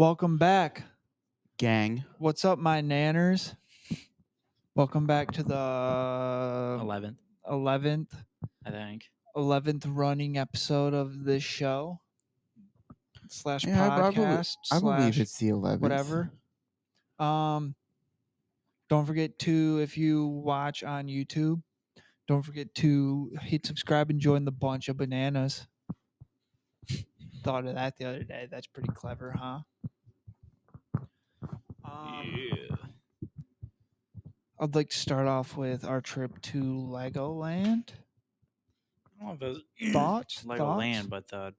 Welcome back. Gang. What's up, my nanners? Welcome back to the 11th, 11th I think. 11th running episode of this show slash Yeah, podcast I believe slash it's the 11th. whatever. Don't forget to, if you watch on YouTube, don't forget to hit subscribe and join the bunch of bananas. Thought of that the other day. That's pretty clever, huh? Yeah. I'd like to start off with our trip to Legoland. I don't know if it was Thoughts? Legoland, but the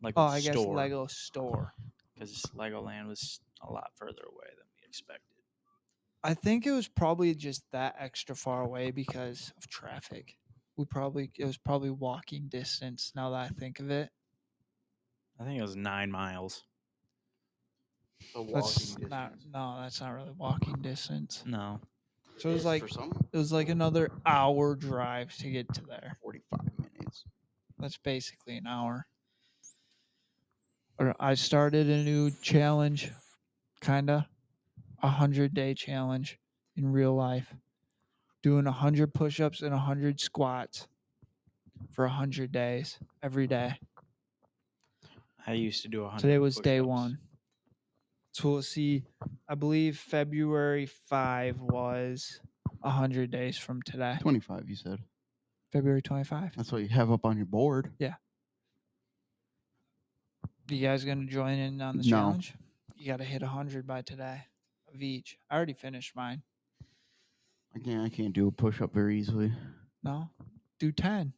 Lego Oh, I guess store. Lego store. Because Legoland was a lot further away than we expected. I think it was probably just that extra far away because of traffic. It was probably walking distance now that I think of it. I think it was 9 miles. That's not really walking distance. No. So it was like for some it was like another hour drive to get to there. 45 minutes. That's basically an hour. I started a new challenge, kinda 100-day challenge in real life, doing 100 push-ups and 100 squats for 100 days every day. I used to do 100 Today was day push-ups. 1. So we'll see. I believe February 5 was 100 days from today. 25, you said. February 25. That's what you have up on your board. You guys going to join in on the No. challenge? You got to hit 100 by today of each. I already finished mine. I can't do a push-up very easily. No? Do 10.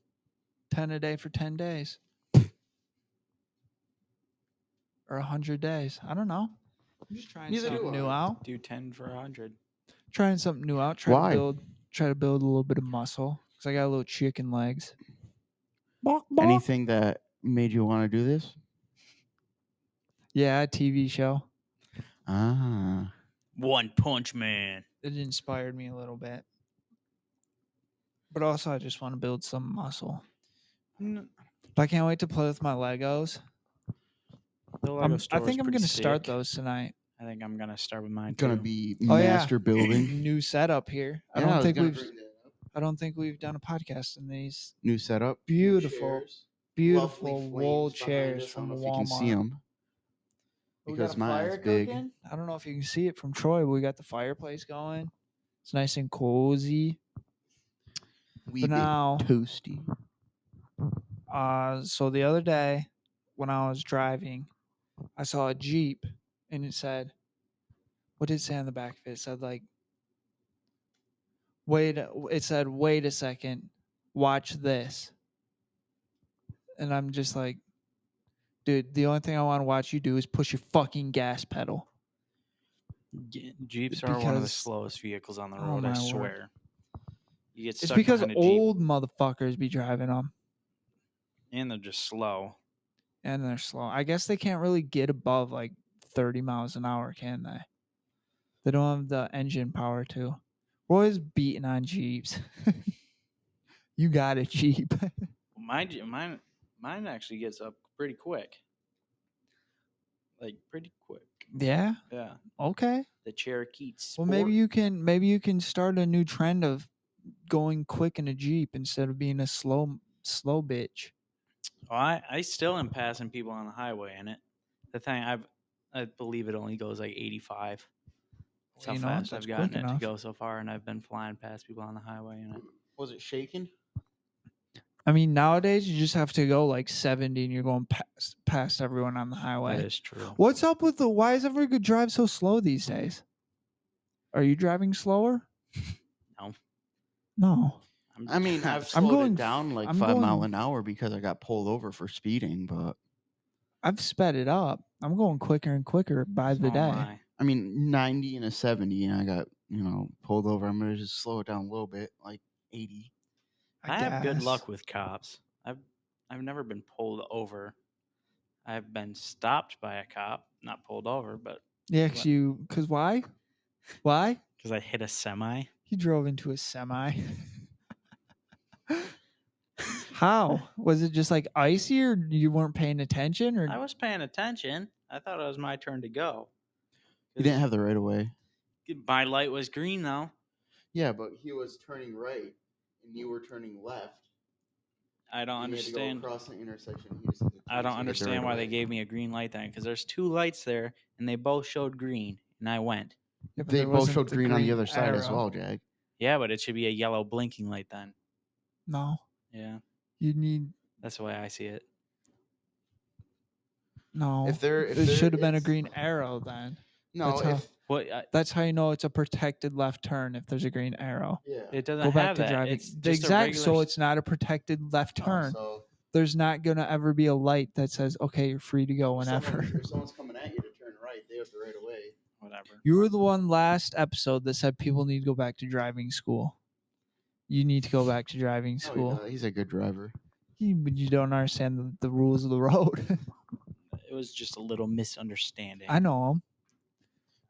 10 a day for 10 days. Or 100 days. I don't know. I'm just trying Neither do something I. new out. Do 10 for 100. Trying something new out. Why? Try to build a little bit of muscle. Because I got little chicken legs. Bonk, bonk. Anything that made you want to do this? Yeah, a TV show. Ah. One Punch Man. It inspired me a little bit. But also, I just want to build some muscle. But I can't wait to play with my Legos. The Lego I store think I'm going going to start those tonight. I think I'm going to start with mine, Gonna too. be Oh, yeah. master building. New setup here. I Yeah, don't was think gonna we've. bring that up. I don't think we've done a podcast in these New setup. beautiful, Chairs. beautiful Lovely wool flames behind chairs us. I from don't know Walmart. if you can see them. We Because got a mine's fire big. cooking. I don't know if you can see it from Troy, but we got the fireplace going. It's nice and cozy. We But be now, toasty. so the other day when I was driving, I saw a Jeep and it said, what did it say on the back of it? It said like, wait a second, watch this. And I'm just like, dude, the only thing I want to watch you do is push your fucking gas pedal. Jeeps are one of the Because- slowest vehicles on the Oh, road, my I word. swear. You get It's stuck because behind a Jeep, old motherfuckers be driving them and they're just slow. and they're slow. I guess they can't really get above like 30 miles an hour, can they? They don't have the engine power to. We're always beating on Jeeps. You got a Jeep. Mine actually gets up pretty quick. Like pretty quick. Yeah. Yeah. Okay. The Cherokee Well, Sport. maybe you can start a new trend of going quick in a Jeep instead of being a slow bitch. Well, I still am passing people on the highway in it. The thing I believe it only goes like 85. That's Well, how you know what? fast That's I've gotten quick it enough. to go so far, and I've been flying past people on the highway in it. Was it shaking? I mean, nowadays you just have to go like 70 and you're going past everyone on the highway. That is true. What's up with why is everyone could drive so slow these days? Are you driving slower? No. No. I mean, I've I'm slowed going it down like I'm 5 going- miles an hour because I got pulled over for speeding. But I've sped it up. I'm going quicker and quicker by the So am day. I mean, 90 and a 70, and I got pulled over. I'm gonna just slow it down a little bit, like 80. I have good guess. luck with cops. I've never been pulled over. I've been stopped by a cop, not pulled over, but Yeah, because why? Why? because I hit a semi. You drove into a semi. How? Was it just like icy or you weren't paying attention? Or I was paying attention. I thought it was my turn to go. You didn't have the right of way. My light was green though. Yeah, but he was turning right, and you were turning left. I don't And you had to go understand. across the intersection. He just had to I turn, don't so he had the understand right why of they way. gave me a green light then, because there's 2 lights there and they both showed green, and I went. Yeah, but They there both wasn't showed the green on the other side as arrow. well, Jack. Yeah, but it should be a yellow blinking light then. No, Yeah, you need that's the way I see it. no. If there it should have been a it's- green arrow then. No, That's how- if What? That's how you know it's a protected left turn if there's a green arrow. yeah, It doesn't Go back have to that. driving. It's The just a exact regular. so it's not a protected left no, turn. so There's not gonna ever be a light that says, "Okay, you're free to go if whenever." someone's coming at you to turn right, they have the right of way. Whatever. You were the one last episode that said people need to go back to driving school. You need to go back to driving school. No, he's a good driver. But you don't understand the rules of the road. It was just a little misunderstanding. I know them.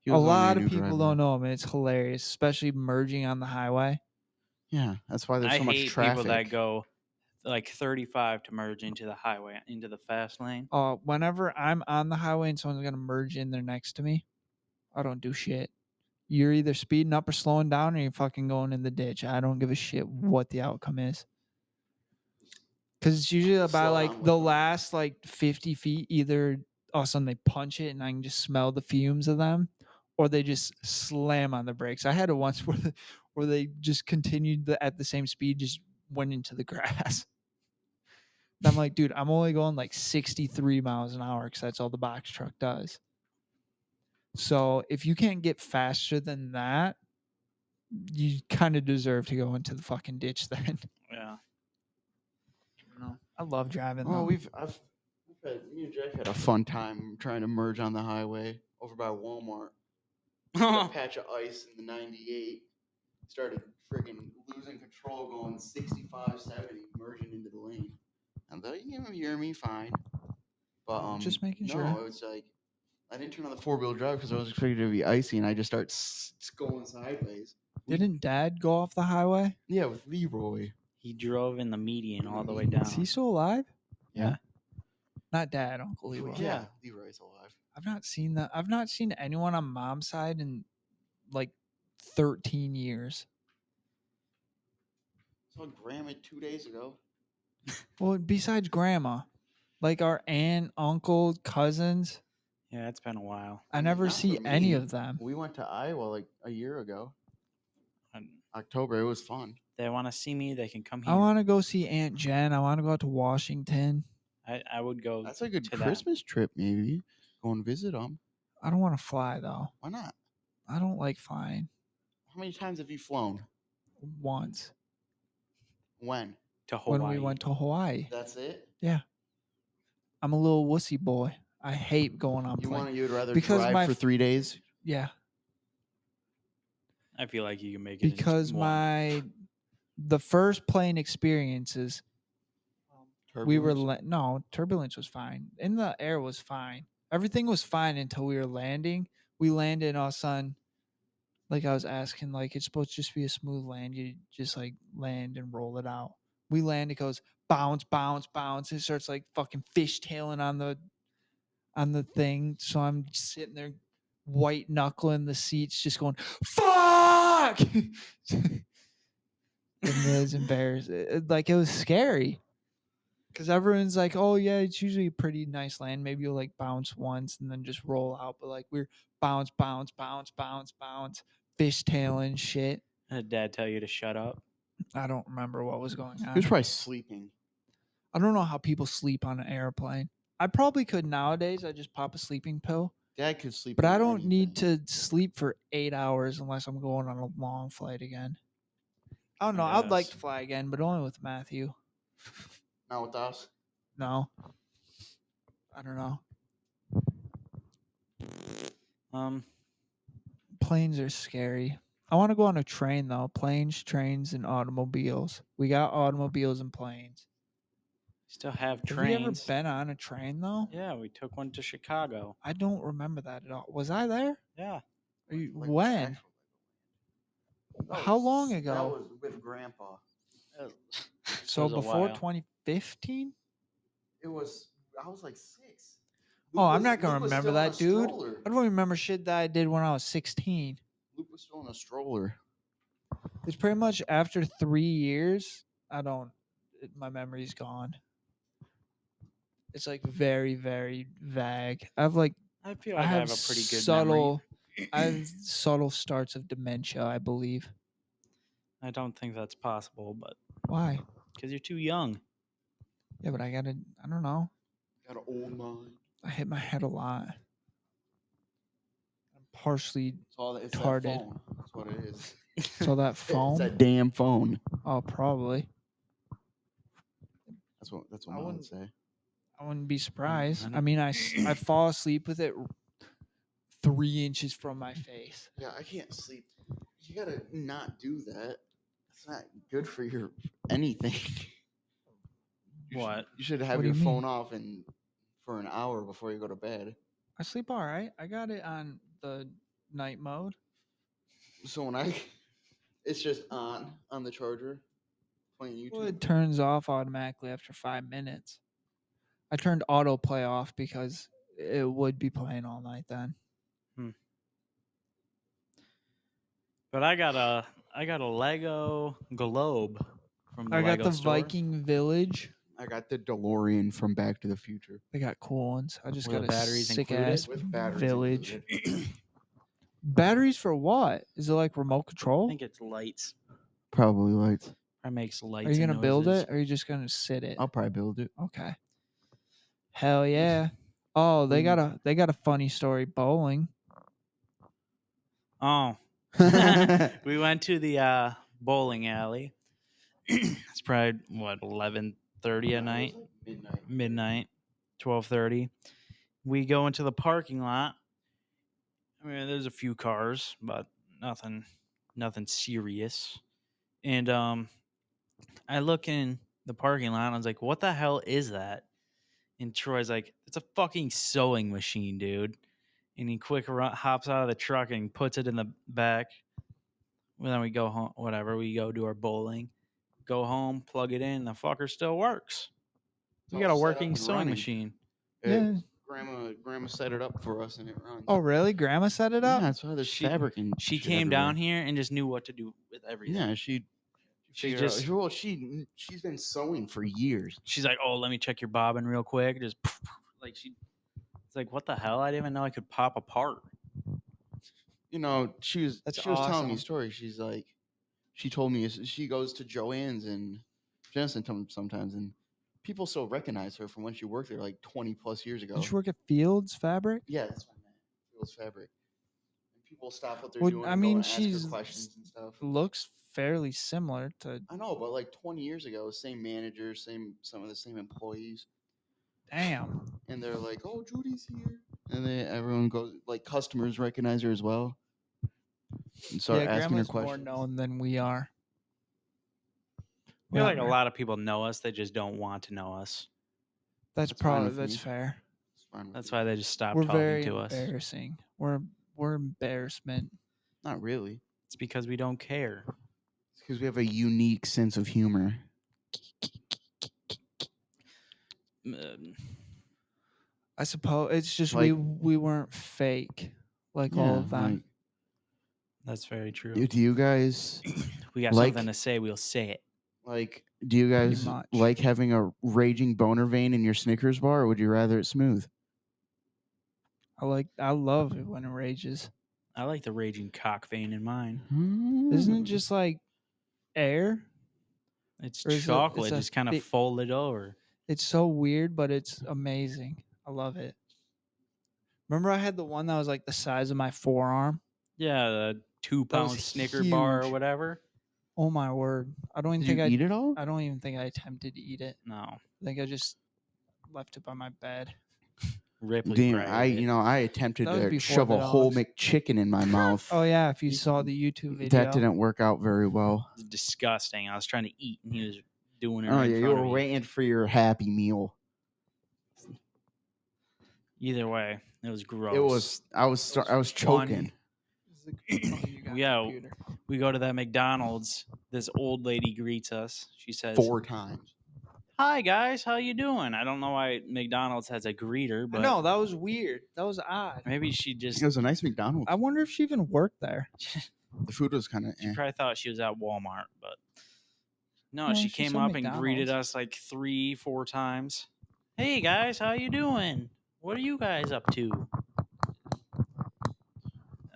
He A was only lot of new people driver. don't know them, and it's hilarious, especially merging on the highway. Yeah, that's why there's I so much hate traffic. people that go like 35 to merge into the highway, into the fast lane. Whenever I'm on the highway and someone's gonna merge in there next to me, I don't do shit. You're either speeding up or slowing down, or you're fucking going in the ditch. I don't give a shit what the outcome is. Because it's usually Slow about down like with the them. last like 50 feet, either all of a sudden they punch it and I can just smell the fumes of them, or they just slam on the brakes. I had it once where they just continued at the same speed, just went into the grass. And I'm like, dude, I'm only going like 63 miles an hour because that's all the box truck does. So if you can't get faster than that, you kind of deserve to go into the fucking ditch then. Yeah. I love driving Oh, though. me and Jack had a fun time trying to merge on the highway over by Walmart. Hit a patch of ice in the 98. Started friggin' losing control, going 65, 70, merging into the lane. And though you can hear me fine, but Just making no, sure. it was like I didn't turn on the 4-wheel drive because I was expecting it to be icy, and I just start going sideways. Didn't Dad go off the highway? Yeah, with Leroy. He drove in the median all the way down. Is he still alive? Yeah. Not Dad, Uncle Leroy. Yeah, Leroy's alive. I've not seen that. I've not seen anyone on Mom's side in like 13 years. Saw Grandma 2 days ago. Well, besides Grandma, like our aunt, uncle, cousins, Yeah, it's been a while. I mean, never not see for any me. of them. We went to Iowa like a year ago, And October. It was fun. they want to see me, they can come here. I want to go see Aunt Jen. I want to go out to Washington. I would go. That's a good to that. Christmas trip, maybe. Go and visit them. I don't want to fly though. Why not? I don't like flying. How many times have you flown? Once When? To Hawaii. when we went to Hawaii. That's it? I'm a little wussy boy. I hate going on planes. You would rather Because drive my for 3 days? Yeah, I feel like you can make it in because one. the first plane experiences we were Turbulence? turbulence was fine, and the air was fine. Everything was fine until we were landing. We landed, and all of a sudden, like I was asking, like it's supposed to just be a smooth land. You just like land and roll it out. We land, it goes bounce, bounce, bounce. It starts like fucking fishtailing on the thing. So I'm just sitting there, white knuckling the seats, just going fuck. And it was embarrassing. Like it was scary. Because everyone's like, oh yeah, it's usually a pretty nice land. Maybe you'll like bounce once and then just roll out. But like we're bounce, bounce, bounce, bounce, bounce, fishtailing shit. Did Dad tell you to shut up? I don't remember what was going He on. was probably sleeping. I don't know how people sleep on an airplane. I probably could nowadays. I just pop a sleeping pill. Dad could sleep. But on I don't need anything. to sleep for 8 hours unless I'm going on a long flight again. I don't know. I I'd like guess. to fly again, but only with Matthew. Not with us. No. I don't know. Planes are scary. I want to go on a train though. Planes, trains, and automobiles. We got automobiles and planes. Still have Have you trains. ever been on a train though? Yeah, we took one to Chicago. I don't remember that at all. Was I there? Yeah. Are you, Like when? How long ago? That was with Grandpa. So was a before while. 2015? It was. I was like 6. Oh, I'm Luke not gonna Luke was remember still in that, a dude. stroller. I don't remember shit that I did when I was 16. Luke was still in a stroller. It's pretty much after 3 years. My memory's gone. It's like very, very vague. I feel I like I have have a pretty good subtle, memory. I have subtle starts of dementia, I believe. I don't think that's possible, but Why? because you're too young. Yeah, but I don't know. Got an old mind. I hit my head a lot. I'm partially It's Retarded. that phone. That's what it is. so that It's phone. that damn phone. Oh, probably. That's what I Mom would wouldn't- say. I wouldn't be surprised. I I mean, I fall asleep with it 3 inches from my face. Yeah, I can't sleep. You gotta not do that. It's not good for your anything. What? You should have What do your you mean? phone off for an hour before you go to bed. I sleep all right. I got it on the night mode. So it's just on the charger, playing YouTube. Well, it turns off automatically after 5 minutes. I turned autoplay off because it would be playing all night then. But I got a Lego globe from the I got Lego the store. Viking Village. I got the DeLorean from Back to the Future. They got cool ones. I just Were got the a batteries sick included? ass With batteries village. included. Batteries for what? Is it like remote I control? think it's lights. Probably lights. It makes lights. Are you and gonna build noises. it, or are you just gonna sit it? I'll probably build it. Okay. Hell yeah. Oh, they got a funny story bowling. Oh, we went to the bowling alley. It's probably what 11:30 at night, midnight, 12:30. We go into the parking lot. I mean, there's a few cars, but nothing serious. And I look in the parking lot and I was like, "What the hell is that?" And Troy's like, "It's a fucking sewing machine, dude." And he hops out of the truck and puts it in the back. Well, then we go home. Whatever, we go do our bowling. Go home, plug it in. The fucker still works. We got a working sewing machine. Yeah. Grandma set it up for us and it runs. Oh, really? Grandma set it yeah, up? that's why there's fabric and She shit came everywhere. down here and just knew what to do with everything. Yeah, she She figured just- out. Well, she's been sewing for years. She's like, "Oh, let me check your bobbin real quick." Just like it's like, what the hell? I didn't even know I could pop apart. You know, she was That's telling me awesome. a story. She's like, she told me she goes to Joann's and Jensen sometimes, and people still recognize her from when she worked there like 20 plus years ago. Did you work at Fields Fabric? Yeah, that's what I meant. Feels fabric. And people stop what they're Well, doing. I and go mean, and ask her she's questions and stuff. looks fairly similar to. I know, but like 20 years ago, same manager, some of the same employees, Damn. and they're like, "Oh, Judy's here," and everyone goes like customers recognize her as well, and start Yeah, asking her Grandma's more questions. known than we are. I feel like a Whatever. lot of people know us. They just don't want to know us. That's That's fine probably with me. fair. It's fine with That's me. why they just stopped We're talking very to us. embarrassing. We're embarrassment. Not really. It's because we don't care. It's because we have a unique sense of humor. I suppose it's just Like- we weren't fake like all of them. That's very true. Do you guys We got like- something to say. We'll say it. like? Do you guys much. like having a raging boner vein in your Snickers bar, or would you rather it smooth? I love it when it rages. I like the raging cock vein in mine. Isn't it just like air? It's Or is it- chocolate, it's a just kind of thick- folded over. It's so weird, but it's amazing. I love it. Remember I had the one that was like the size of my forearm? Yeah, the 2-pound was Snicker bar or huge. whatever. Oh my word. I don't even Did think you eat it all? I don't even think I attempted to eat it. No, I think I just left it by my bed. Ripley. Damn, probably did. I attempted That was to before shove the a whole dogs. McChicken in my mouth. Oh yeah, if you saw the YouTube video. That didn't work out very well. It was disgusting. I was trying to eat, and he was doing it Oh right yeah, in you front were of me. waiting for your Happy Meal. Either way, it was gross. It was. I was choking. Yeah. We go to that McDonald's. This old lady greets us. She says, 4 times. "Hi guys, how you doing?" I don't know why McDonald's has a greeter, but No, that was weird. That was odd. maybe she just It was a nice McDonald's. I wonder if she even worked there. The food was kind of. she probably thought she was at Walmart, but no, No, she she came said up and greeted McDonald's. us like 3-4 times. "Hey guys, how you doing? What are you guys up to?"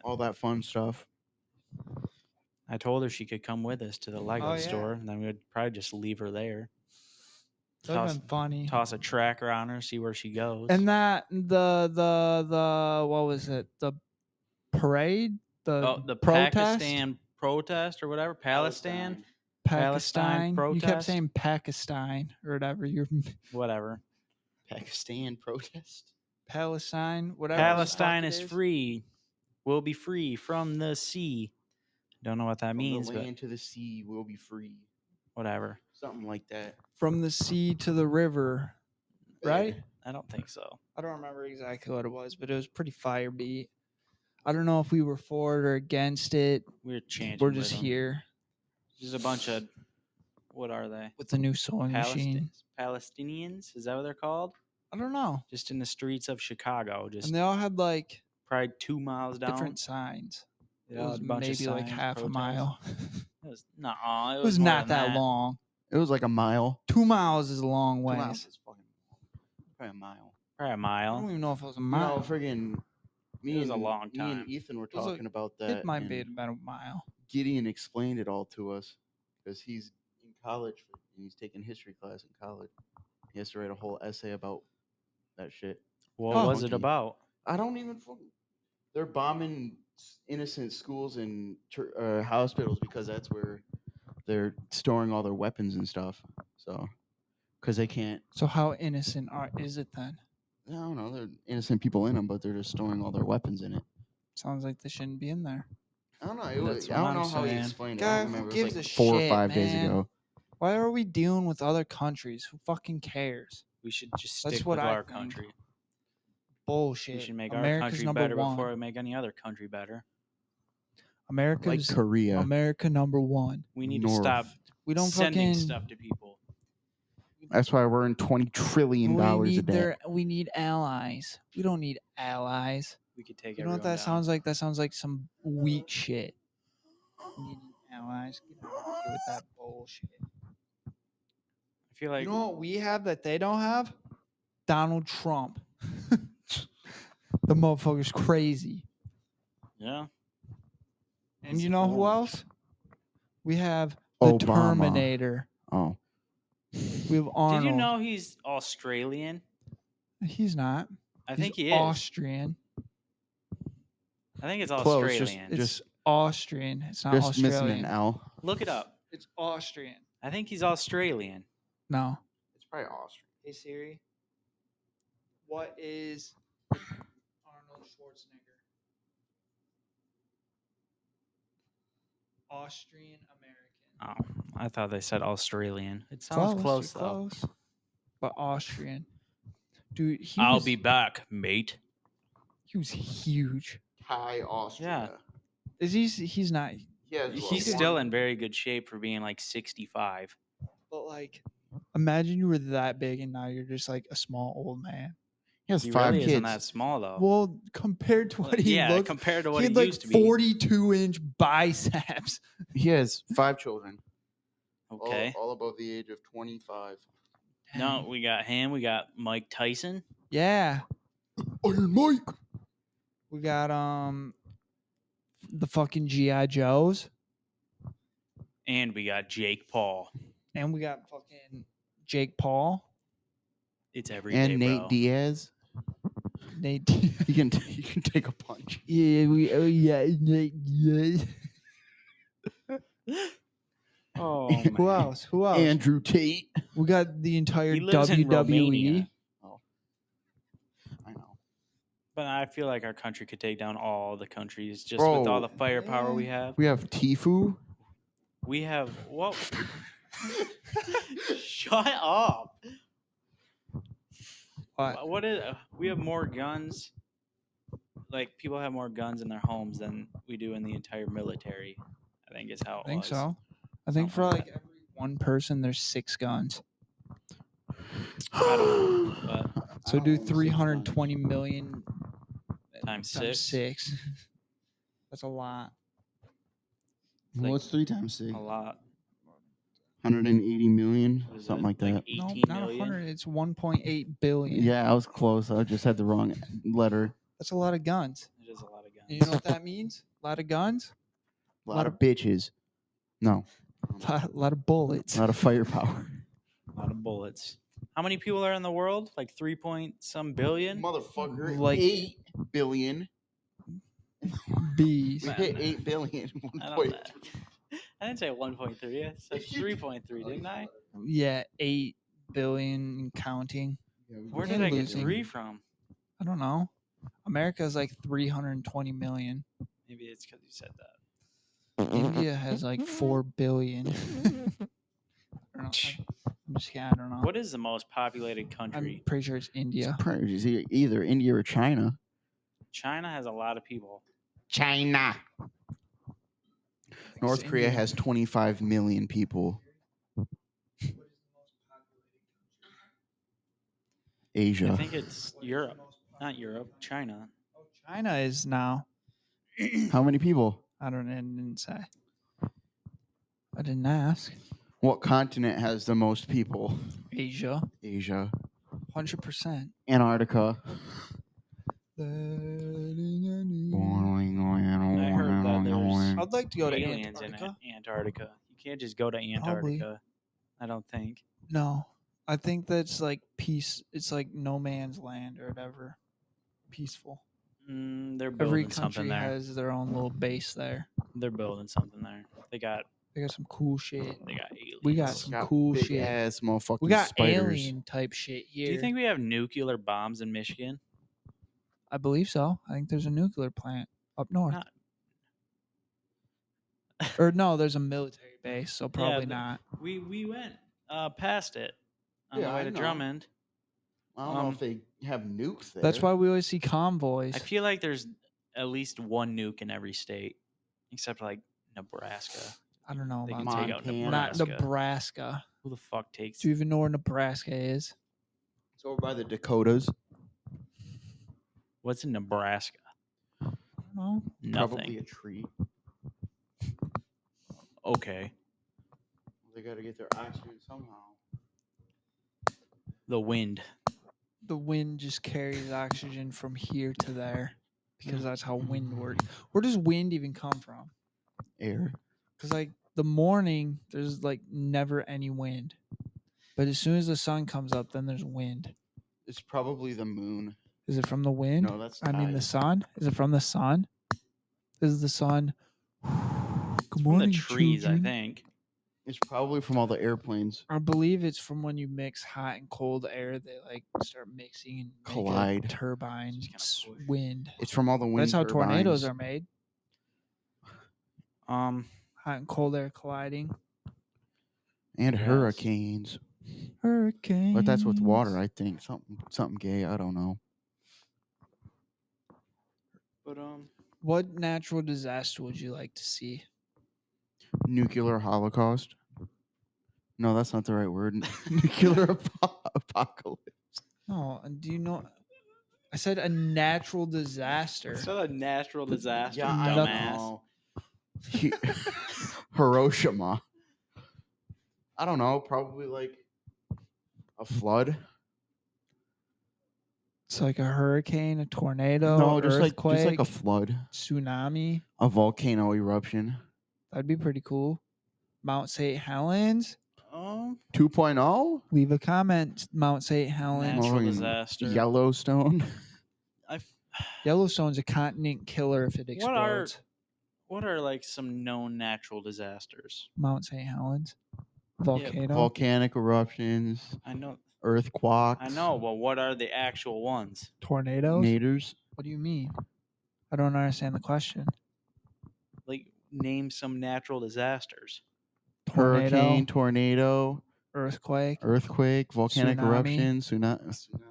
All that fun stuff. I told her she could come with us to the Lego Oh, yeah. store, and then we'd probably just leave her there. That would have been funny. Toss a tracker on her, see where she goes. And that the what was it? The parade, the protest, Pakistan protest or whatever, Palestine Pakistan. You kept protest? saying Pakistan or whatever. You're whatever. Pakistan protest. Palestine, whatever. Palestine the fuck is it free. We'll be free from the sea. Don't know what that From means, the but land to the sea, we'll be free. whatever. Something like that. From the sea to the river, right? I don't think so. I don't remember exactly what it was, but it was pretty fire beat. I don't know if we were for it or against it. We're chanting. We're with just them. here Just a bunch of, what are they? with the new sewing machine. Palestinians? Is that what they're called? I don't know. Just in the streets of Chicago. Just And they all had like probably 2 miles down. different signs. They It all was had a bunch of maybe like signs, half a protests. mile. It was it It was more not than that long. It was like a mile. 2 miles is a long 2 way. miles is fucking probably a mile. Probably a I mile. don't even know if it was a No, mile. friggin' It was a long Me time. and Ethan were was like- talking about that. It might be and about a mile. Gideon explained it all to us because he's in college and he's taking history class in college. He has to write a whole essay about that shit. What Oh. was it Funky. about? I don't even. They're bombing innocent schools and hospitals because that's where they're storing all their weapons and stuff. So, because they can't. So how innocent is it then? I don't know. They're innocent people in them, but they're just storing all their weapons in it. Sounds like they shouldn't be in there. I don't know. That's I what don't I'm know how he saying. explained it. God, I who don't remember. It gives was like a 4 or shit, 5 days man? ago. Why are we dealing with other countries? Who fucking cares? We should just That's stick what with I our think. country. Bullshit. We should make America's our country number better one. before we make any other country better. America's Like Korea. America number one. We need North. to stop We don't sending fucking stuff to people. That's why we're in $20 trillion a need day. we need allies. We don't need allies. We could take You know what everyone that down. sounds like? That sounds like some weak shit. We need allies. Get out of here with that bullshit. I feel like You know what we have that they don't have? Donald Trump. The motherfucker's crazy. yeah. And He's you know who orange. else? We have the Obama. Terminator. Oh, We have Arnold. Did you know he's Australian? He's not. I He's think he is. Austrian. I think it's Close, just- Australian. It's Just- Austrian. It's not just Australian. missing an L. Look it up. It's Austrian. I think he's Australian. No. It's probably Austrian. Hey Siri. What is Arnold Schwarzenegger? Austrian American. Oh, I thought they said Australian. It sounds close you're though. close. But Austrian. Dude, I'll be back, mate. He was huge. Thai Austria. Is he's not, He has, what, He's one- still in very good shape for being like 65. but like imagine you were that big and now you're just like a small old man. He has He 5 really kids. isn't that small though. Well, compared to what he yeah, looked, compared to what he he, had like used to be. 42-inch biceps. He has 5 children. Okay. All above the age of 25. No, we got him. We got Mike Tyson. Yeah. Iron Mike. We got the fucking G.I. Joes. And we got Jake Paul. And we got fucking Jake Paul. It's every day, And Nate bro. Diaz. Nate. He can take a punch. Yeah, Nate. Yeah. Oh, Who man. else? Who else? Andrew Tate. We got the entire He lives in WWE. Romania. I know. But I feel like our country could take down all the countries just with all Bro, the firepower we have. We have Tifu. We have what? Shut up. What? What is? We have more guns. Like people have more guns in their homes than we do in the entire military. I think is how it I think was. so. I think Something for like like every one person, there's 6 guns. I don't know, but So I do don't know, 320 million times times 6. 6. That's a lot. Well, what's 3 times 6? A lot. 180 million, What is something it? like that. 18 No, not million? 100. It's 1.8 billion. Yeah, I was close. I just had the wrong letter. That's a lot of guns. It is a lot of guns. And you know what that means? A lot of guns, A lot of bitches. No, a lot of bullets. a lot of firepower. A lot of bullets. How many people are in the world? Like 3 point some billion? Motherfucker, Like- 8 billion. Bees. We hit 8 billion. I don't know. I didn't say 1.3. I said 3.3, didn't I? Yeah, 8 billion and counting. Where And did I get losing. 3 from? I don't know. America's like 320 million. Maybe it's because you said that. India has like 4 billion. I don't know. I'm just kidding. I don't know. What is the most populated I'm country? pretty sure it's India. It's either India or China. China has a lot of people. China. North It's Korea India. has 25 million people. Asia. I think it's Europe. Not Europe. China. China is now. How many people? I didn't say. I didn't ask. What continent has the most people? Asia. Asia. 100%. Antarctica. I heard that there's I'd like to go to aliens Antarctica. in Antarctica. You can't just go to Antarctica. I don't think. No. I think that's like peace. It's like no man's land or whatever. Peaceful. They're Every building something country there. has their own little base there. They're building something there. They got some cool shit. aliens. We got some cool big shit. ass motherfucking We got spiders. alien type shit here. Do you think we have nuclear bombs in Michigan? I believe so. I think there's a nuclear plant up north. Not- Or no, there's a military base, so probably not. We went past it on Yeah, the way I to know. Drummond. I don't know if they have nukes there. That's why we always see convoys. I feel like there's at least one nuke in every state, except like Nebraska. I don't know They about can take that. out Montana. Not Nebraska. Nebraska. Who the fuck takes? Do you even know where Nebraska is? It's over by the Dakotas. What's in Nebraska? No. Nothing. Probably a tree. Okay. They got to get their oxygen somehow. The wind. The wind just carries oxygen from here to there because that's how wind works. Where does wind even come from? Air. Because like the morning, there's like never any wind, but as soon as the sun comes up, then there's wind. It's probably the moon. Is it from the wind? No, that's I mean the tide. sun. Is it from the sun? Is the sun? Good From morning, the trees, children. I think. It's probably from all the airplanes. I believe it's from when you mix hot and cold air. They like start mixing and make Collide. a turbine Just kinda push. wind. It's from all the wind That's how turbines. tornadoes are made. Um, Hot and cold air colliding. And Yes. hurricanes. Hurricane. But that's with water, I think. Something gay. I don't know. but What natural disaster would you like to see? Nuclear holocaust. No, that's not the right word. Nuclear apocalypse. No, and do you know? I said a natural disaster. it's not a natural disaster, Yeah, I dumbass. know. Hiroshima. I don't know. Probably like a flood. It's like a hurricane, a tornado, No, just earthquake, like a flood. tsunami. A volcano eruption. That'd be pretty cool. Mount St. Helens. 2.0? Leave a comment. Mount St. Helens. Natural Motherfucking disaster. Yellowstone. Yellowstone's a continent killer if it explodes. What are like some known natural disasters? Mount St. Helens. Volcano. Volcanic eruptions. I know. Earthquakes. I know, but what are the actual ones? Tornadoes. Naders. What do you mean? I don't understand the question. Like, name some natural disasters. Tornado. Hurricane, tornado, Earthquake. volcanic Tsunami. eruption, tsunami.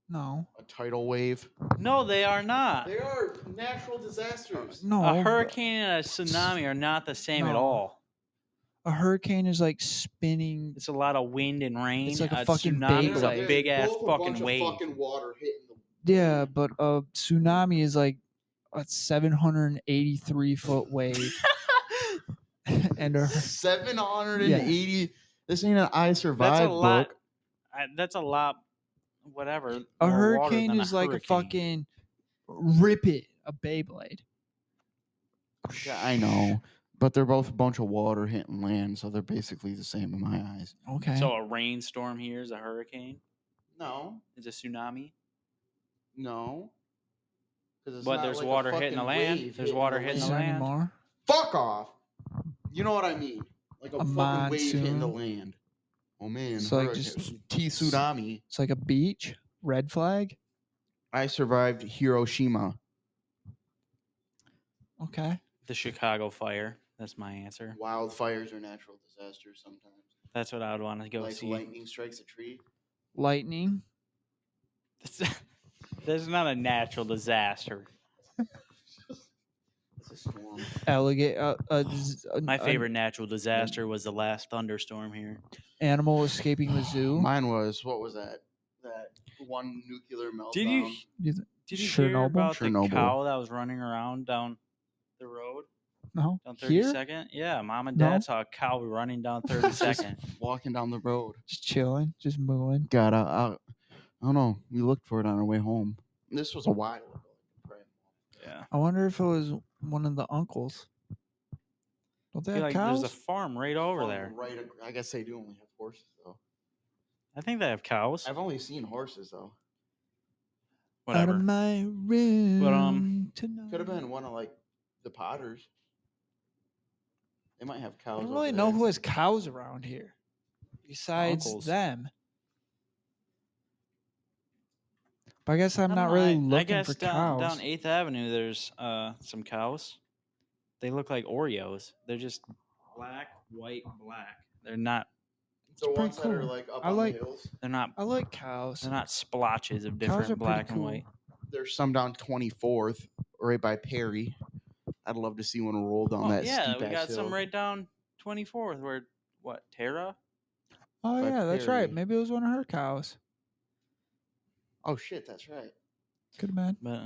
No. A tidal wave. No, they are not. They are natural disasters. No. A hurricane and a tsunami are not the same at No. all. A hurricane is like spinning. It's a lot of wind and rain. It's like a fucking tsunami is a Beyblade. big ass Both a fucking bunch wave. of fucking water hitting the Yeah, but a tsunami is like a 783-foot wave. And a 780. This ain't an I That's a Survived lot. book. That's a lot. Whatever. a more water hurricane than is like a hurricane. fucking rip it, a Beyblade. Yeah, I know. But they're both a bunch of water hitting land, so they're basically the same in my eyes. Okay. So a rainstorm here is a hurricane. No, Is a tsunami. no. 'Cause it's But not there's like a water hitting the fucking land. wave There's hitting water the hitting Is the there land. any land. more? Fuck off. You know what I mean? Like a A fucking wave hitting the monsoon. land. Oh man, So, like, hurricane- just- tsunami. It's like a beach, red flag. I survived Hiroshima. Okay. The Chicago fire. That's my answer. Wildfires are natural disasters sometimes. That's what I would want to go Like see. lightning strikes a tree. Lightning. That's not a natural disaster. It's a storm. Alligator. My favorite natural disaster was the last thunderstorm here. Animal escaping the zoo. Mine was, what was that? That one nuclear meltdown. Did you hear Chernobyl? about the Chernobyl. cow that was running around down the road No. down Here? 32nd? Yeah, mom and No. dad saw a cow running down 32nd. walking down the road? Just chilling, just mooing. God, I don't know. We looked for it on our way home. This was a while ago. Yeah. I wonder if it was one of the uncles. Don't they I feel have like cows? there's a farm right over Farm there. Right, I guess they do only have horses though. I think they have cows. I've only seen horses though. Out Whatever. of my room tonight. Could have been one of like the Potters. They might have cows. I don't over really know there. who has cows around here besides Uncles. them. But I guess I'm I not don't know, really I looking guess for down cows. 8th Avenue, there's some cows. They look like Oreos. They're just black, white, black. They're not. The pretty ones that are cool. like up I on like- the hills. They're not. I like cows. They're not splotches of Cows different are black pretty and cool. white. There's some down 24th, right by Perry. I'd love to see one roll down Oh, that yeah, steep we ass got hill. some right down 24th. Where what? Tara? Oh by yeah, that's right. Perry. Maybe it was one of her cows. Oh shit, that's right. Could have been But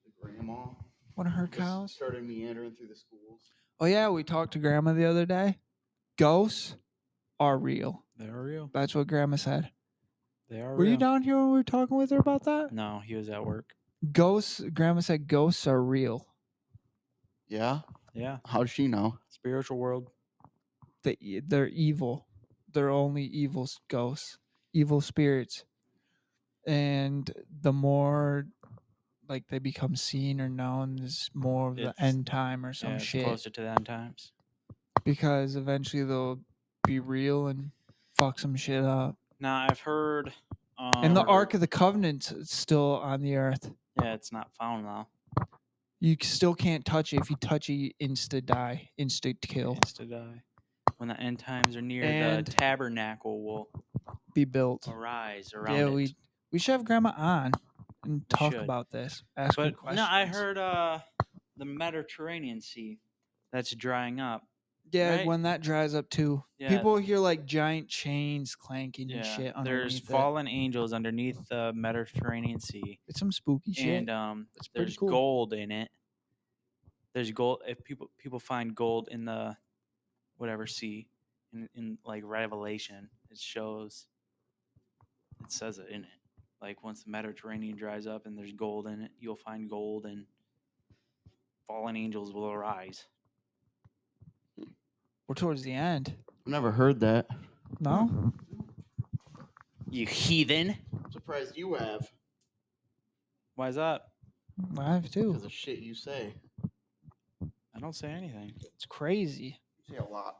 The grandma one of her just cows. started meandering through the schools. Oh yeah, we talked to Grandma the other day. Ghosts are real. they're real. That's what Grandma said. They are Were real. you down here when we were talking with her about that? No, he was at work. Ghosts. Grandma said ghosts are real. Yeah. Yeah, How'd she know? spiritual world. They're evil. They're only evil ghosts, evil spirits. And the more like they become seen or known, is more of the It's- end time or some Yeah, it's shit. closer to the end times. Because eventually they'll be real and fuck some shit up. Now I've heard. And the heard- Ark of the Covenant's still on the earth. Yeah, it's not found now. You still can't touch it. If you touch it, you insta die, insta kill, Is to die. When the end times are near, And- the tabernacle will be built. arise around Yeah, it. we should have Grandma on and talk should. about this. Ask her But questions. no, I heard the Mediterranean Sea that's drying up. Yeah, right? when that dries up too, Yeah. people hear like giant chains clanking and Yeah, shit underneath there's it. fallen angels underneath the Mediterranean Sea, It's some spooky shit. and It's pretty there's cool. gold in it. There's gold. If people find gold in the whatever sea, in like Revelation, it shows. It says it in it. Like once the Mediterranean dries up and there's gold in it, you'll find gold and fallen angels will arise. We're towards the end. I've never heard that. No, You heathen! I'm surprised you have Why is that? I have too. because of shit you say. I don't say anything. It's crazy. You say a lot.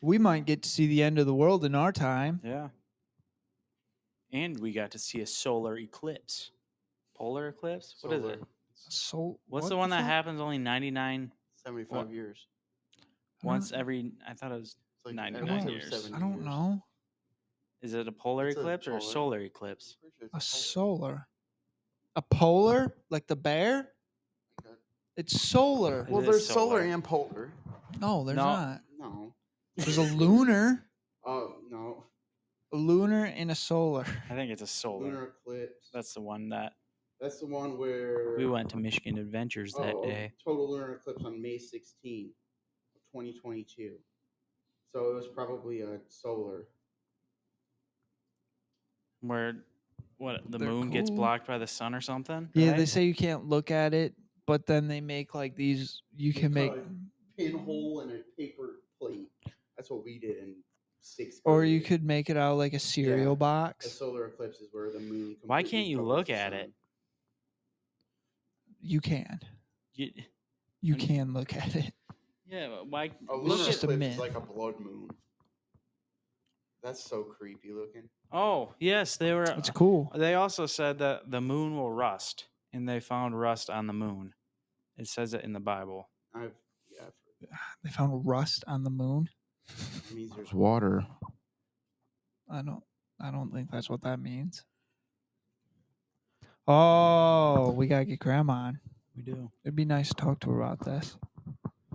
We might get to see the end of the world in our time. Yeah. And we got to see a solar eclipse. Polar eclipse? What is it? So What's what the one that fuck? happens only 99 75 What? years. once every? I thought it was. It's like 99 every years. 70 I don't years. know. Is it a polar It's a eclipse or a polar. solar eclipse? Pretty sure A it's solar, a polar, like the bear. polar. It's solar. It Well, is there's solar solar. and polar. No, there's No. not. No. There's a lunar, Oh no. a lunar, and a solar. I think it's a solar. Lunar eclipse. That's the one that That's the one where we went to Michigan Adventures that day. Total lunar eclipse on May 16th, 2022. So it was probably a solar. Where what the They're moon gets cool. blocked by the sun or something? Yeah, right? they say you can't look at it, but then they make like these. You They can make, cut a pinhole in a paper plate. That's what we did in 6th grade. or you could make it out like a cereal A box. solar eclipse is where the moon. Why completely can't you covers look the at sun. it? You can. You, You can look at it. yeah, but why? A It's lunar just a eclipse myth. is like a blood moon. That's so creepy looking. Oh yes, they were. It's cool. They also said that the moon will rust, and they found rust on the moon. It says it in the Bible. I've heard that. They found rust on the moon. That means there's water. I don't think that's what that means. Oh, we gotta get grandma on. We do. It'd be nice to talk to her about this.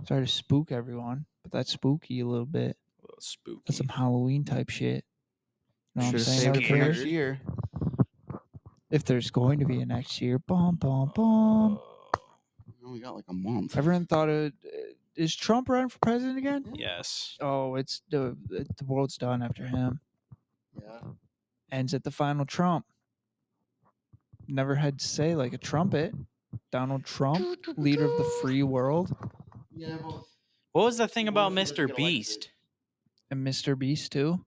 Sorry to spook everyone, but that's spooky a little bit. A little spooky. That's some Halloween type shit. Know what I'm Should have saying? saved it for Eric? next year. If there's going to be a next year, bum bum bum. We only got like a month. Everyone thought it. Is Trump running for president again? Yes. Oh, it's the world's done after him. Yeah. Ends at the final Trump. Never had to say like a trumpet. Donald Trump, leader of the free world, Yeah, well, What was the thing Who about wants to Mr. get elected? Beast? and Mr. Beast too.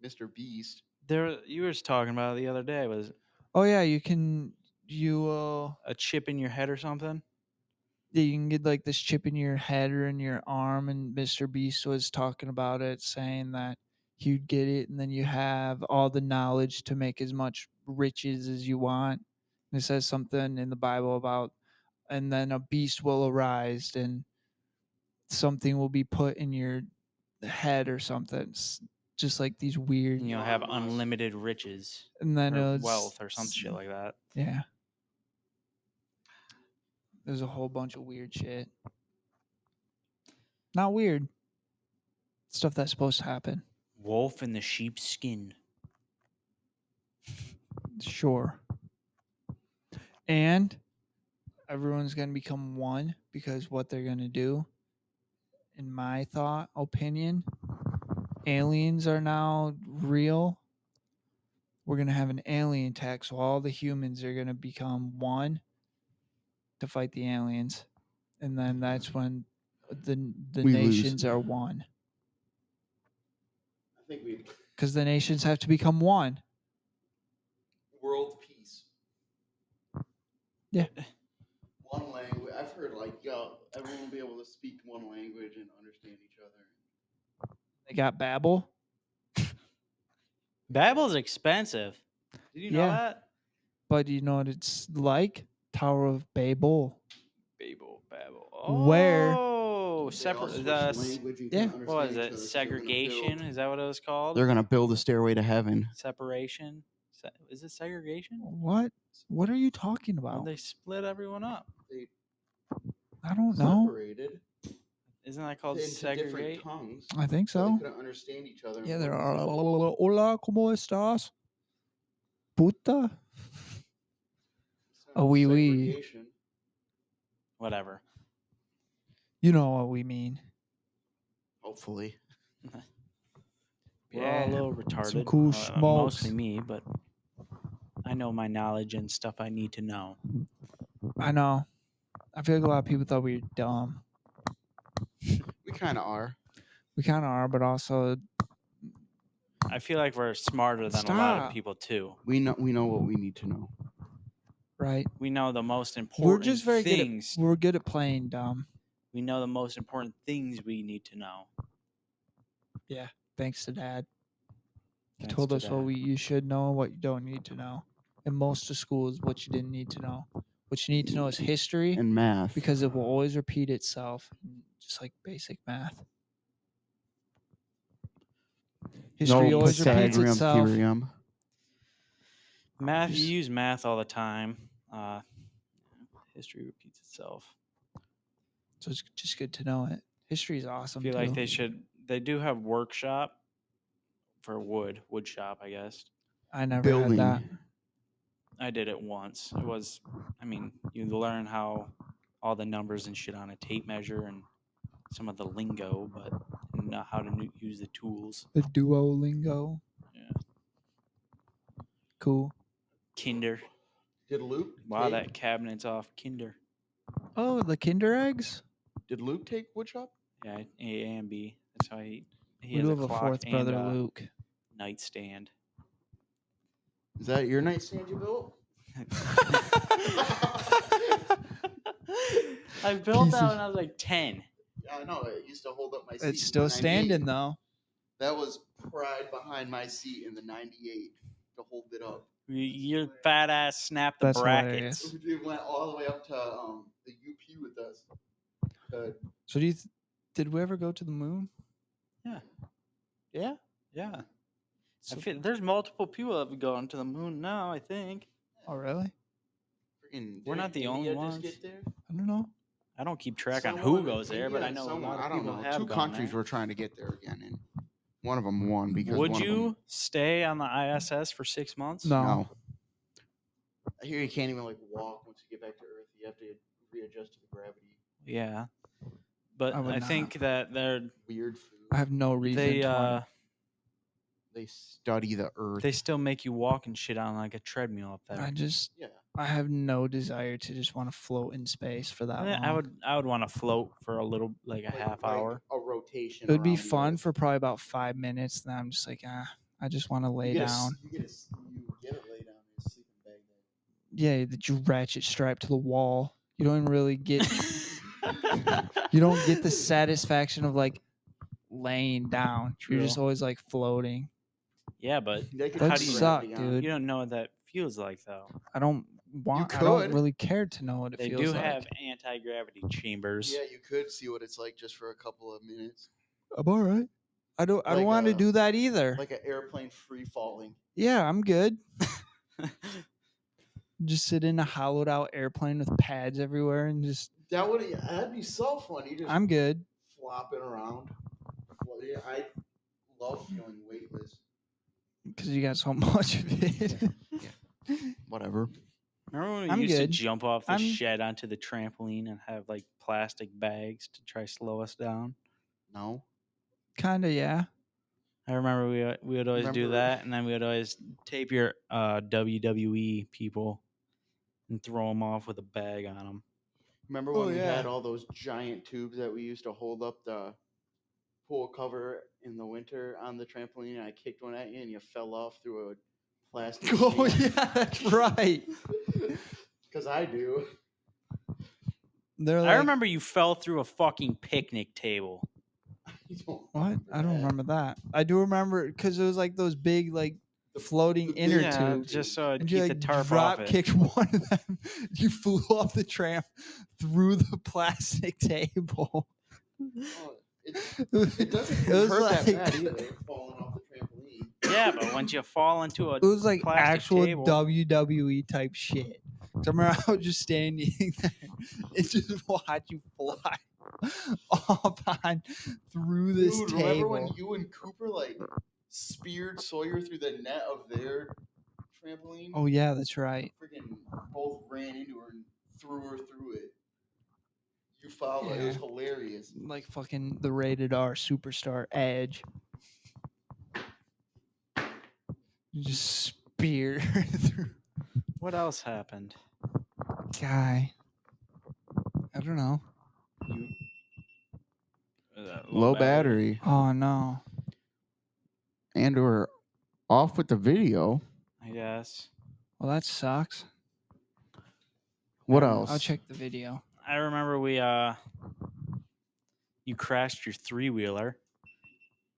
Mr. Beast. There, you were just talking about it the other day. Was Oh yeah, you can a chip in your head or something? you can get like this chip in your head or in your arm, and Mr. Beast was talking about it, saying that you'd get it, and then you have all the knowledge to make as much riches as you want. And it says something in the Bible about, and then a beast will arise, and something will be put in your head or something. It's just like these weird, And you'll have unlimited riches and then or it's wealth or some shit like that. Yeah. There's a whole bunch of weird shit. Not weird. Stuff that's supposed to happen. Wolf in the sheep's skin. Sure. And everyone's going to become one because what they're going to do, in my opinion, aliens are now real. We're going to have an alien attack, so all the humans are going to become one to fight the aliens. And then that's when the We nations lose. are one. I think we Because the nations have to become one. world peace. Yeah. One language. I've heard like, everyone will be able to speak one language and understand each other. They got Babel. Babel's expensive. Did you know Yeah. that? But you know what it's like? Tower of Babel. Babel. Where- Oh, They all separate. switch The language and yeah. can what was understand each it? other, so they're gonna Segregation? build- Is that what it was called? They're gonna build a stairway to heaven. Separation. Is it segregation? What? What are you talking When about? they split everyone up, They I don't know. separated isn't that called into different segregate? tongues. I think So they so. couldn't understand each other. and Yeah, work there are. together. Hola, ¿cómo estás? Puta. So oui, oui. segregation. Whatever. You know what we mean. Hopefully. We're all a Yeah. little retarded. cool Mostly schmokes. me, but I know my knowledge and stuff I need to know. I know. I feel like a lot of people thought we were dumb. We kind of are. We kind of are, but also, I feel like we're smarter than a lot of Stop. people too. We know what we need to know. right? We know the most We're important just very things. good. We're good at playing dumb. We know the most important things we need to know. Yeah. Thanks to Dad. He Thanks told to us what Dad. you should know and what you don't need to know. And most of school is what you didn't need to know. What you need to know is history And math. because it will always repeat itself, just like basic math. History no always repeats Pythagorean itself. theorem. Math, Just- you use math all the time. History repeats itself. So it's just good to know it. History is I awesome feel too. like they do have workshop for wood shop, I guess. I never Building. had that. I did it once. It was, I mean, you learn how all the numbers and shit on a tape measure and some of the lingo, but not how to use the tools. The Duolingo. Yeah. Cool. Kinder. Did Luke? Wow, take, that cabinet's off Kinder. Oh, the Kinder eggs? Did Luke take woodshop? Yeah, A and B. That's how he We has do a have a clock fourth and brother, a Luke. nightstand. Is that your nightstand you built? I built Piece that of- when I was like 10. Yeah, I know. It used to hold up my seat. It's in still the 98. standing though. That was pride behind my seat in the 98 to hold it up. Your fat ass snapped the That's brackets. hilarious. It went all the way up to the UP with us. So did we ever go to the moon? Yeah. Yeah. Yeah. So, There's multiple people that have gone to the moon now, I think. oh really? Freaking, We're not didn't the only India just ones. get there? I don't know. I don't keep track on who Someone- goes there, but India I and know someone, a lot of I don't people know. have Two gone countries there. were trying to get there again, and one of them won because Would one of you them, stay on the ISS for 6 months? No. I hear you can't even like walk once you get back to Earth. You have to readjust to the gravity. Yeah. But I would I not. think that Weird food. I have no reason to. They study the Earth. they still make you walk and shit on like a treadmill up there. Yeah. I have no desire to just want to float in space for that long. I would want to float for a little like a half hour. A rotation. It would be around the fun Earth. for probably about 5 minutes. Then I'm just like, I just want to lay down. You get a lay down in a sleeping bag. Yeah, that you ratchet strap to the wall. You don't even really get. You don't get the satisfaction of like laying down. You're just True. always like floating. Yeah, but That'd how do suck, you, dude. you don't know what that feels like though. I don't want. I could. don't really care to know what it They feels do like. have anti-gravity chambers. Yeah, you could see what it's like just for a couple of minutes. I'm all right. I don't Like want to a- do that either. Like an airplane free falling. Yeah, I'm good. Just sit in a hollowed out airplane with pads everywhere and just. That'd be so fun. You just I'm good. flopping around. Well, yeah, I love feeling weightless. Because you got so much of it. Whatever. Remember when we I'm used good. to jump off the I'm- shed onto the trampoline and have like plastic bags to try slow us down? No. Kind of, yeah. I remember we would always do Remember- that, and then we would always tape your WWE people and throw them off with a bag on them. Remember when we had all those giant tubes that we used to hold up the pool cover in the winter on the trampoline, and I kicked one at you and you fell off through a plastic Oh, sheet? yeah, that's right. Because I do. They're I like, remember you fell through a fucking picnic table. what? I don't remember that. I do remember because it was like those big, like, floating inner Yeah, tubes. just so I'd And keep you the like tarp drop off it. kicked one of them. You flew off the tramp through the plastic table. Oh, it doesn't It was hurt that like- bad either, falling off the trampoline. Yeah, but once you fall into a It was like plastic actual table. WWE type shit. So I remember I was just standing there and just watch you fly off on through this Dude, table. remember when you and Cooper like speared Sawyer through the net of their trampoline? Oh yeah, that's right. Freaking both ran into her and threw her through it. You followed. It was Yeah. hilarious. Like fucking the rated R superstar Edge. You just spear through. What else happened? Guy. I don't know. You Low battery. Oh no. And we're off with the video. I guess. Well, that sucks. What else? I'll check the video. I remember you crashed your 3-wheeler.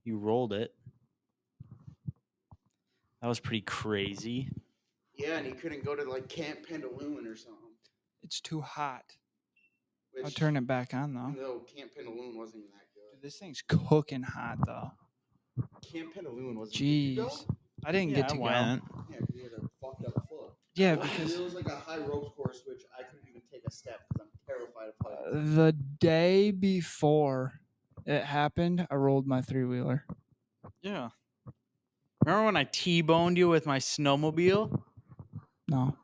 You rolled it. That was pretty crazy. Yeah, and he couldn't go to like Camp Pendleton or something. It's too hot. I'll Which, turn it back on though. No, Camp Pendleton wasn't even that good. Dude, this thing's cooking hot though. Camp Pendleton wasn't. Did you go? Jeez. I didn't get to go. Yeah, because he had a fucked up foot. Yeah, It because was like a high ropes course, which I couldn't even take a step because I'm terrified fight or flight. The day before it happened, I rolled my 3-wheeler. Yeah. Remember when I T-boned you with my snowmobile? No.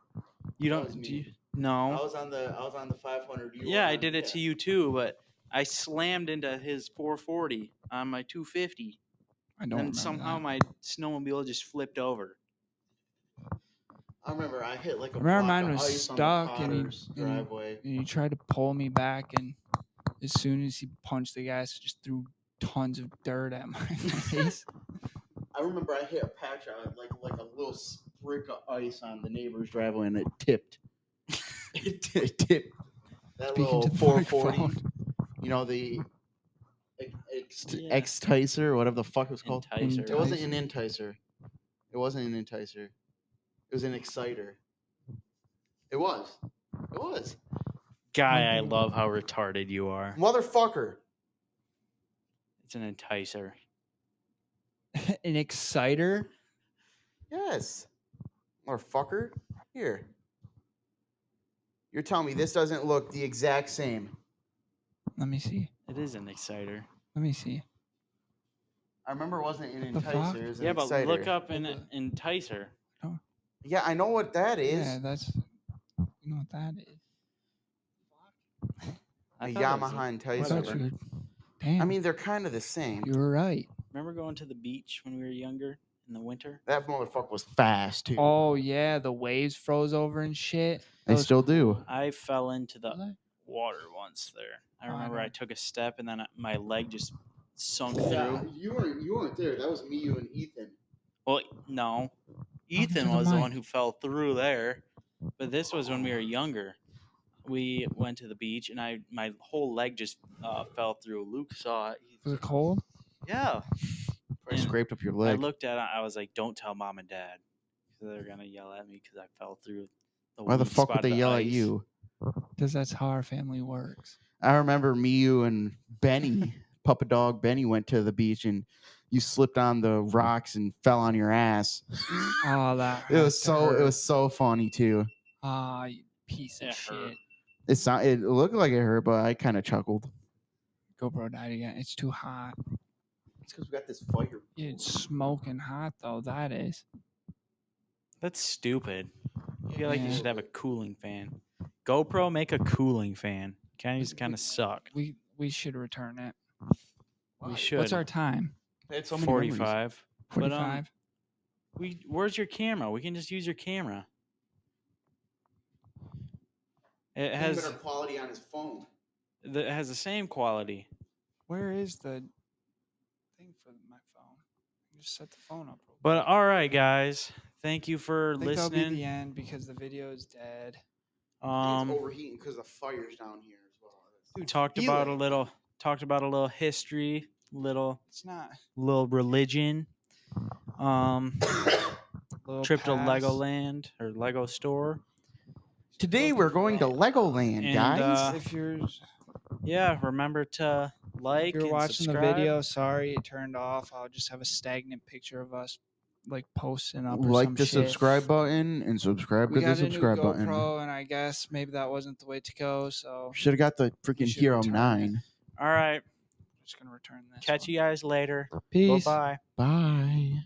You That don't. was me. Do you, I no. was on the 500. You Yeah, were I on- did it to you too, but I slammed into his 440 on my 250. I And don't then remember somehow that. my snowmobile just flipped over. I remember I hit like a I remember block mine of was ice on the stuck and Potter's driveway. he tried to pull me back, and as soon as he punched the gas, it just threw tons of dirt at my face. I remember I hit a patch of like a little brick of ice on the neighbor's driveway, and it tipped. it tipped. That Speaking little to the 440, microphone. you know, the Yeah. X-Ticer, whatever the fuck it was called. Enticer. It wasn't an Enticer. It wasn't an Enticer. It was an Exciter. It was. It was. Guy, I love how retarded you are. Motherfucker. It's an enticer. An exciter? Yes. Motherfucker. Here. You're telling me this doesn't look the exact same. Let me see. It is an exciter. Let me see. I remember it wasn't an What the fuck? Enticer. It was an Yeah, but Exciter. look up an enticer. Yeah, I know what that is. Yeah, that's. You know what that is? A I thought it was Yamaha I Enticer. thought Whatever. you were. Damn. I mean, they're kind of the same. you were right. Remember going to the beach when we were younger in the winter? That motherfucker was fast, too. Oh yeah, the waves froze over and shit. They That was still do. cool. I fell into the Was I? water once there. I Oh, I remember I don't- took a step and then my leg just sunk Yeah, through. you weren't there. That was me, you, and Ethan. Well, no. Talking to Ethan the was the mic. one who fell through there. But this was when we were younger. We went to the beach and my whole leg just fell through. Luke saw it. Was it cold? Yeah. I And scraped up your I leg. looked at it. I was like, "Don't tell mom and dad, because they're gonna yell at me because I fell through the." Why the weed fuck would spot of they the yell at ice. you? Because that's how our family works. I remember me, you, and Benny, Puppa Dog Benny, went to the beach and you slipped on the rocks and fell on your ass. Oh, that It was has to so hurt. so funny too. Ah, you piece of It hurt. shit. It looked like it hurt, but I kind of chuckled. GoPro died again. It's too hot. It's because we got this fire. It's smoking hot though. That is. That's stupid. I feel like you Yeah. should have a cooling fan. GoPro, make a cooling fan. Kind of suck. We should return it. We should. What's our time? I had so many memories. 45. But, 45. where's your camera? We can just use your camera. It Has has better quality on his phone. it has the same quality. Where is the thing for my phone? Just set the phone up. real But quick. all right, guys. Thank you for I think that'll be the listening. end because the video is dead. I think it's overheating because the fire's down here as well. We talked Feel about it. a little history, little It's not. religion. Little Trip to pass. Legoland or Lego store. Today we're going to Legoland, And, guys. If you're Yeah, remember to like If you're and watching subscribe. the video, sorry it turned off. I'll just have a stagnant picture of us like posting up or Like some the shit. subscribe button and subscribe We to the got a new subscribe GoPro, button. and I guess maybe that wasn't the way to go. So Should have got the freaking should Hero return it. 9. All right. I'm just gonna return this. Catch one. you guys later. Peace. Bye-bye. Bye.